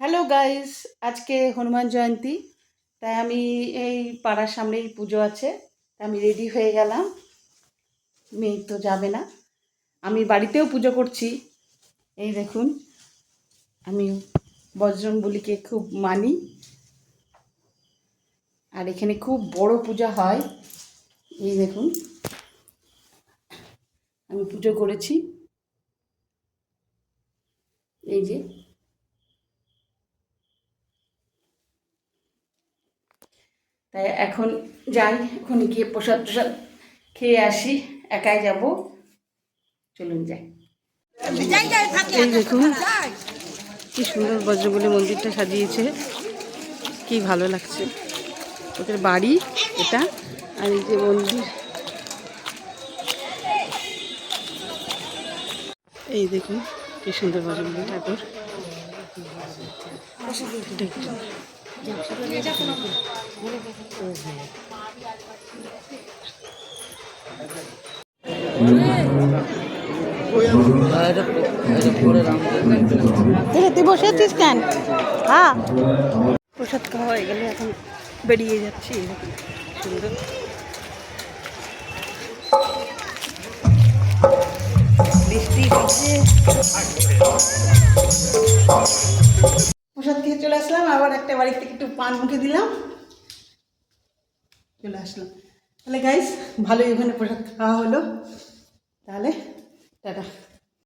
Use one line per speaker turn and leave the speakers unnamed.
Hello guys, আজকে হনুমান জয়ন্তী। তাই আমি এই পাড়ার সামনেই পুজো আছে, তাই আমি রেডি হয়ে গেলাম। মেয়ে তো যাবে না, আমি বাড়িতেও পুজো করছি। এই দেখুন, আমি বজরংবলীকে খুব মানি, আর এখানে খুব বড় পূজা হয়। এই দেখুন, আমি পুজো করেছি। এই যে, তাই এখন যাই, এখন গিয়ে প্রসাদ টসাদ খেয়ে আসি। একাই যাব, চলুন যাই। এই দেখুন কি সুন্দর বজরংবলী মন্দিরটা সাজিয়েছে, কি ভালো লাগছে। ওদের বাড়ি এটা, আর এই যে মন্দির। এই দেখুন কি সুন্দর বজরংবলী ঠাকুর। তুই বসে আছিস কেন? হ্যাঁ, প্রসাদ খাওয়া হয়ে গেলে এখন বেরিয়ে যাচ্ছি। এরকম সুন্দর বৃষ্টি হচ্ছে। প্রসাদ খেয়ে চলে আসলাম, আবার একটা বাড়ি থেকে একটু পান মুখে দিলাম, চলে আসলাম। তাহলে গাইস, ভালোই ওখানে প্রসাদ খাওয়া হলো। তাহলে টাটা।